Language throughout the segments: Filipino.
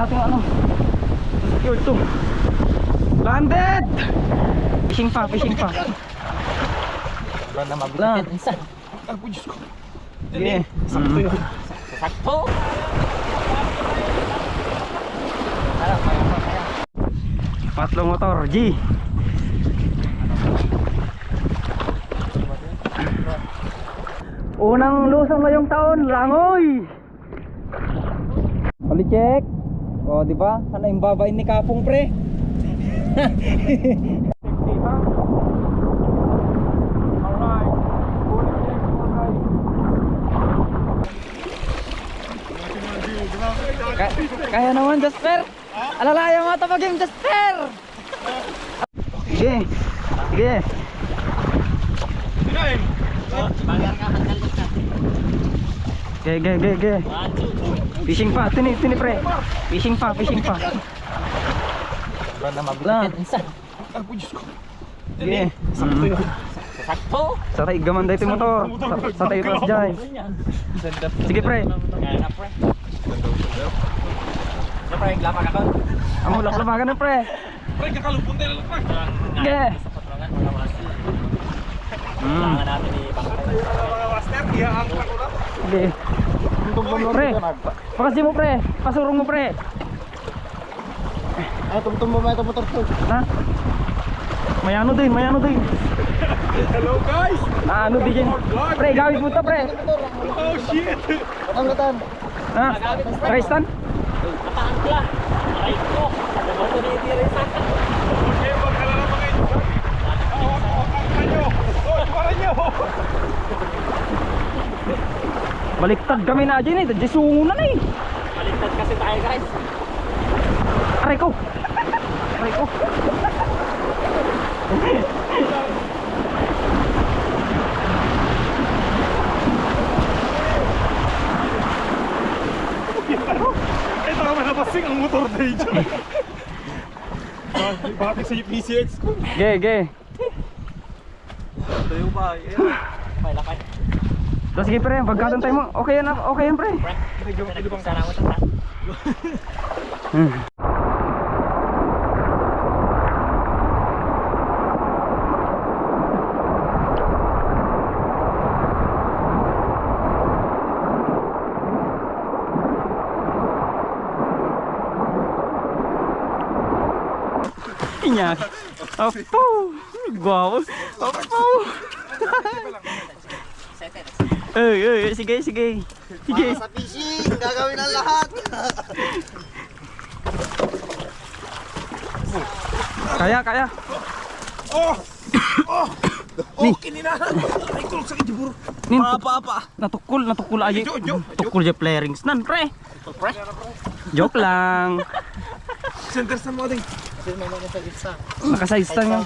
natin ano. Secure to. Landed! Fishing pa, fishing pa. Para na mabitin isa. Ay po Diyos ko. Sige. Sakto yun. Sakto! Patlong motor, G. Unang lusong ngayong taon, langoy. Uli check. O, di ba? Sana yung babain ni Kapong pre. Kaya naman, Jasper. Alalaya mo ito pag-game, Jasper. Sige. Sige. Ge. Fishing pa, tini pre. Fishing pa. Para na mabitin isa. Ay po Diyos ko. Sige. Sakto yun. Sakto! Sa tayo gaman dito yung motor. Sa tayo ras dyan. Sige pre. Kaya na pre. Sige pre, lamag ako. Amo laklabagan na pre. Pre, kakalupon tayo lang pre. Sige. Kailangan natin i-bangkay. Mga master, iyaang ako na. Sige. Pre. Pakasi mo pre. Pasurong mo pre. Ay, tumtumbo mo ito motor ko. Ha? Mayano din. Hello guys. Ano din. Pre, gawin mo to pre. Oh shit. Ang latan. Ha? Tristan? Mataan ka. Aray ko. Ano ba ito ni Saka? Okay, magkalala pa kayo. Hawakan kayo. Oh, para nyo. Baliktad kami na dyan eh. Disungunan eh. Baliktad kasi tayo guys. Aray ko. Eh, baka malabasing ang motor na yun. Bakit sa PCX ko? Ge. Tayo ba? May lakay. So, sige pre, pagkatantay mo. Okay yan pre. Pre, sana ako tata. Inyak. Opo. Guwapo. Opo. Sige. Sa fishing, gagawin ang lahat. Kaya. Oh, kininahan. Ay, kulok sa kitiburo. Pa. Natukul aja. Jo. Tukul je playerings nan pre. Pre, Joke lang. Center stand mo, Ading. kasi may mga sa gitsa. Nakasize lang.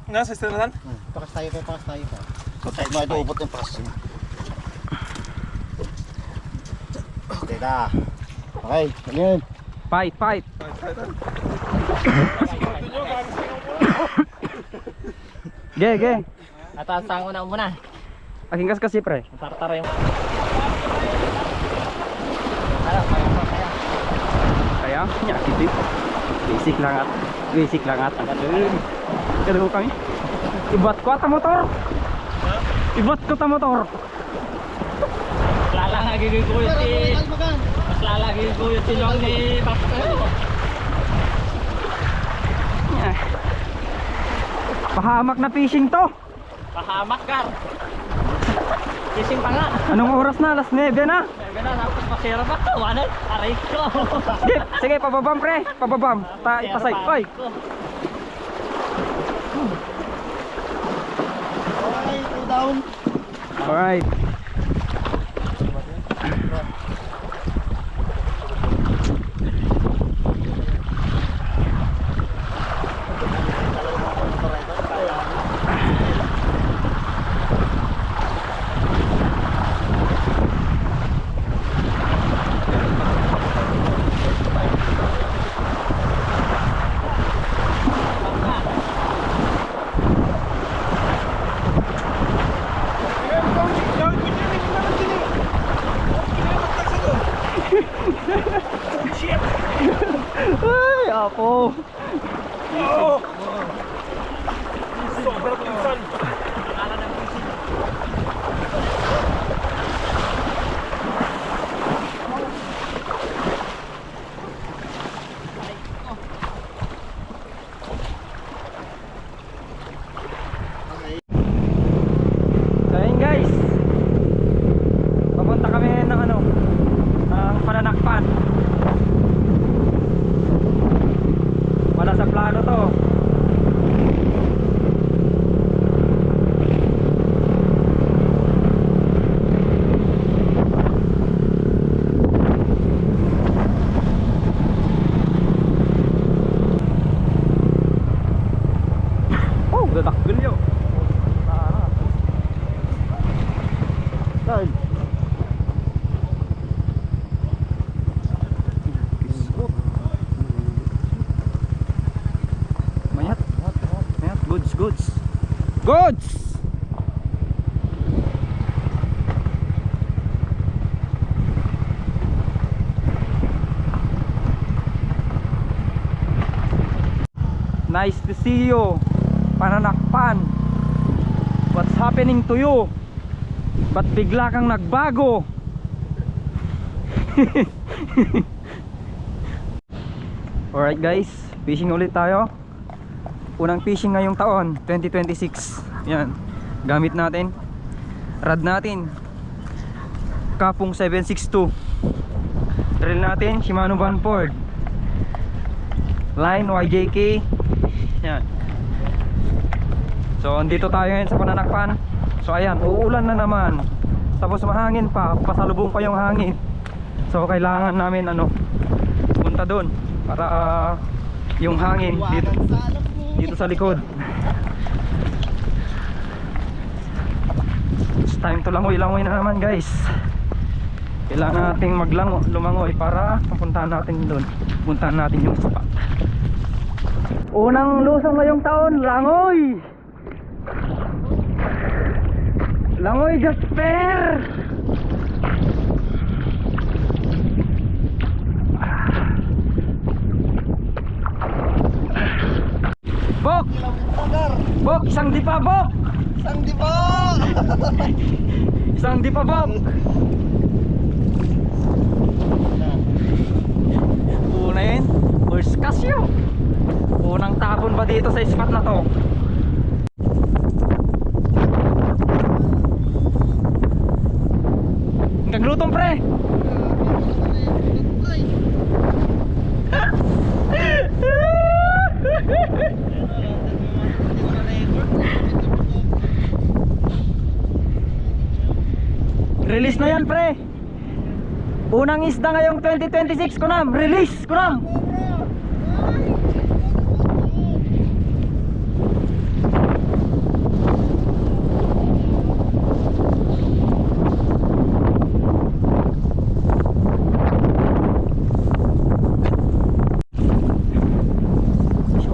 Nga, sa stand Pakas tayo pa. Patay mo ito, upot yung pakas. Okay na. Okay, ganyan. Fight. Ge. Natasan ko na muna. Aking kasi pre. Tartara yung... Kaya, nyakit din. Basic lang at. Kadang kami. Ibat ko ta motor. Lalagi ko yung si... Mas lalagi ko yung silong ni Bakter. Pahamak na fishing to. Pahamak kar. Fishing pa nga. Anong oras na? Alas 9 na. Gana, tapos masira pa. Wanan, aray ko. Sige, pababam pre. Ipasay. Oy. Okay, go down. Alright. Shit! Ay, apo. Oh! Sobrang pinsan. So ayun guys, papunta kami ng ano, ng Pananakpan. Wala sa plano to. Oh, dadakbil yun. Dahil mayat, mayat, goods. Nice to see you, Pananakpan. What's happening to you? Ba't bigla kang nagbago? Alright guys, fishing ulit tayo. Unang fishing ngayong taon, 2026. Yan, gamit natin, rad natin Kapong 762. Drill natin Shimano Vanford, line YJK. Yan. So andito tayo ngayon sa Pananakpan. So ayan, uulan na naman. Tapos mahangin pa, pasalubong pa yung hangin. So kailangan namin ano, punta doon para yung hangin dito sa likod. It's time to langoy na naman guys. Kailangan nating lumangoy para mapuntahan natin doon. Puntahan natin yung spot. Unang lusong ngayong taon, langoy! Langoy Jasper! Bok! Bok! Isang dipa, Bok! Isang dipa, Bok! Una yun, First Casio. Unang tapon ba dito sa spot na to? Naglutong pre. Release na yan pre. Unang isda ngayong 2026 kunam. Release kunam.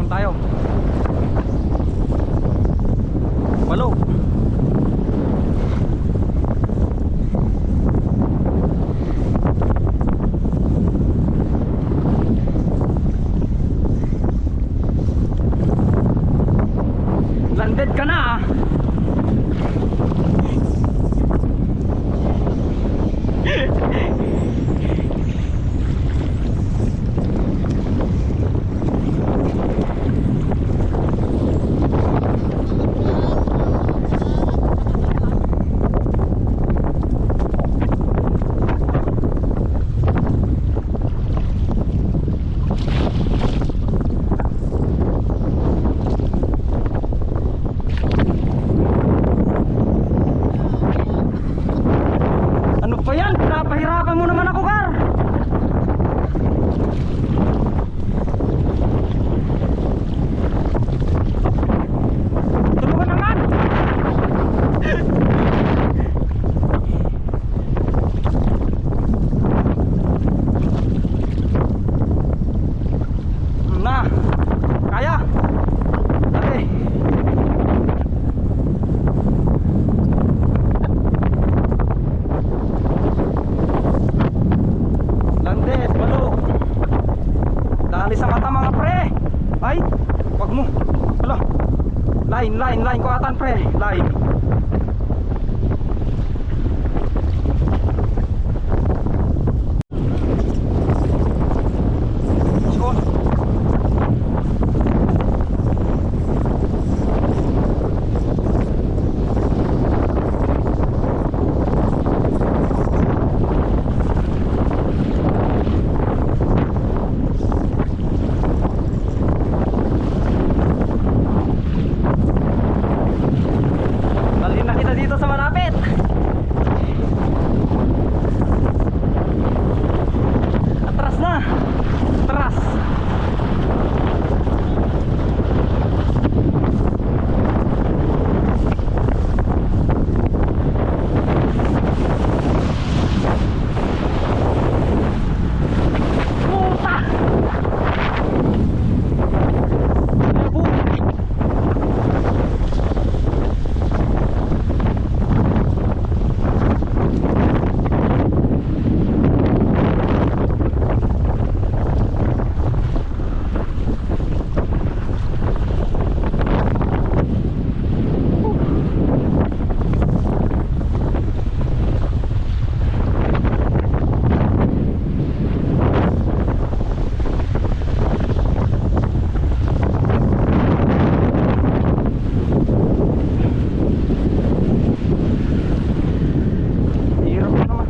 Tayo. Walo. wag mo. Hala. Line ko atan pre. Line. So, dalhin na kita dito sa malapit. Atras na. Atras. Puta! Labo. Hirap na naman.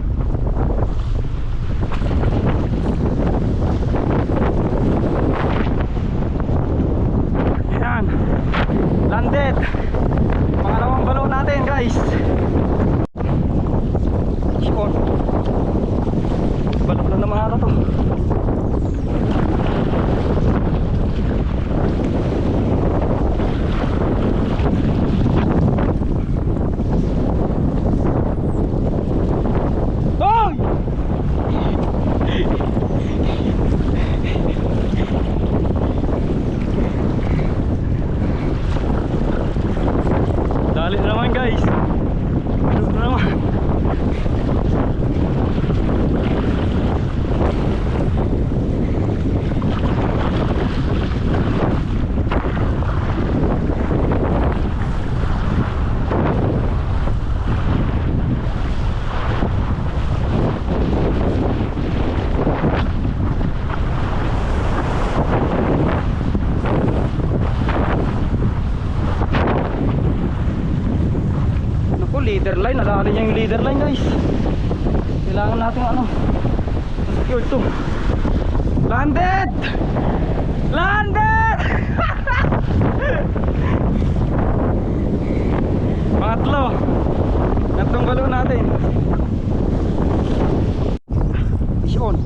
Ayan. Landed. Pangalawang balo natin guys. Shikon. Balo na naman ata to. Hoy! Dali na naman guys. Ano na naman? Naku, leader line. Nalala niya yung leader line guys. Kailangan natin ano, secure to. Landed! Landed! Pangatlo. Tatlong balo natin. Fish on.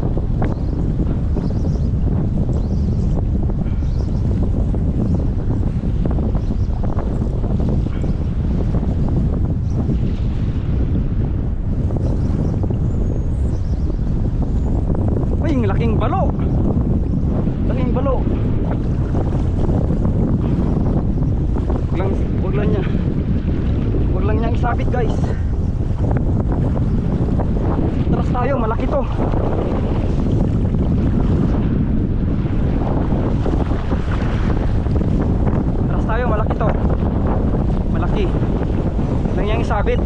Ay, ang laking balo. Laking balo. Wag lang niya isabit guys. Atras tayo, malaki to. Atras tayo, malaki to. Malaki. Wag lang niyang isabit.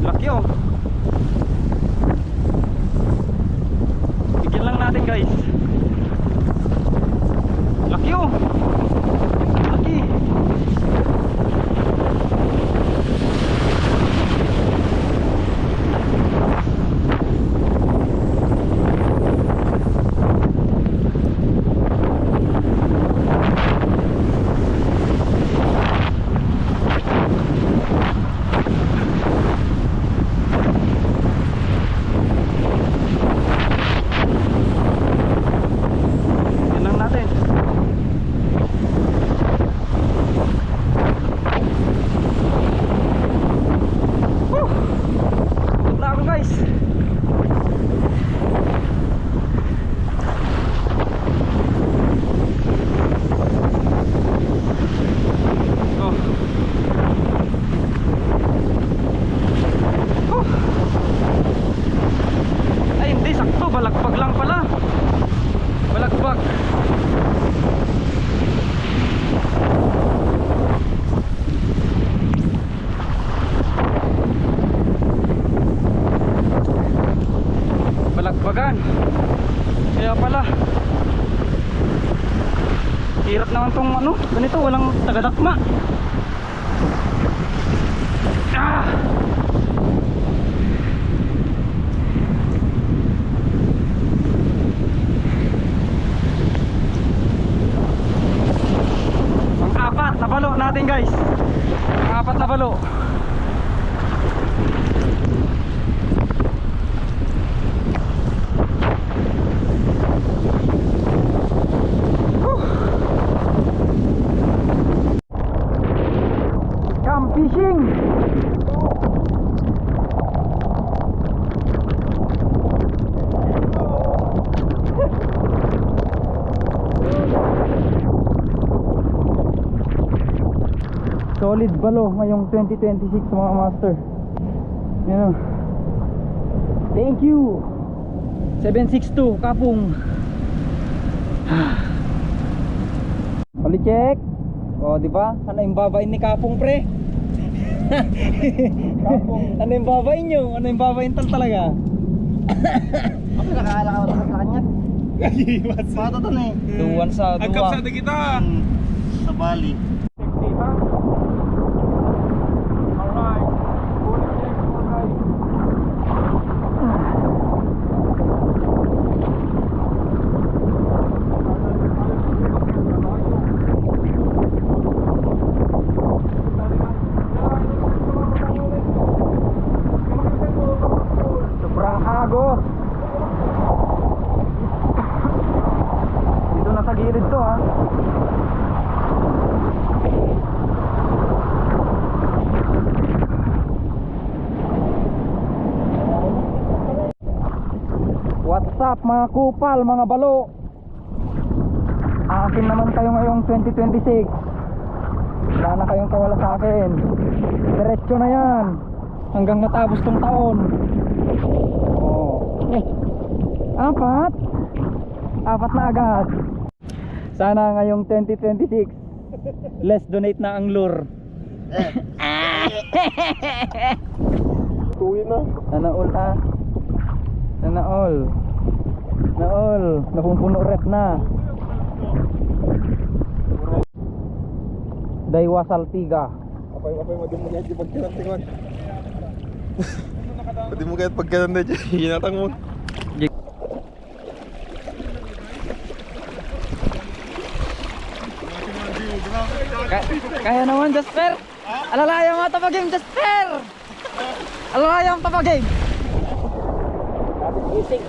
Laki oh. Bigyan lang natin guys. Laki oh. Laki. pala. Hirap naman tong ano, ganito, walang tagadakma. Ah! Ang apat na balo natin guys. Ang apat na balo. Come fishing. Solid balo ngayong 2026 mga master. Yan o. Thank you 762 kapung. Uli check. O di ba? Ano yung babain ni kapung pre? Kapung. Ano yung babain nyo? Ano yung babain tal talaga? Ako nakakala ka sa kanya. Kagiwas. Pato to na eh. Duwan sa Ang duwa. kapsada kita. Sa Bali. Sobrang agos. Dito na sa gilid to ha. What's up mga kupal, mga balo? Akin naman kayo ngayong 2026. Wala na kayong kawala sa akin. Diretso na yan hanggang matapos tong taon. Oh. Apat? Apat na agad. Sana ngayong 2026 let's donate na ang lure. Kuwi na. Sana all ah. Sana all. Na all. Napupuno rep na. Daiwa Saltiga. Apay mo din mo kahit pagkiran tingwan. Pwede mo kahit pagkiran na dyan. Hinatang mo. Kaya naman Jasper. Alalayang mga tapagame Jasper. Alalayang tapagame. Isik.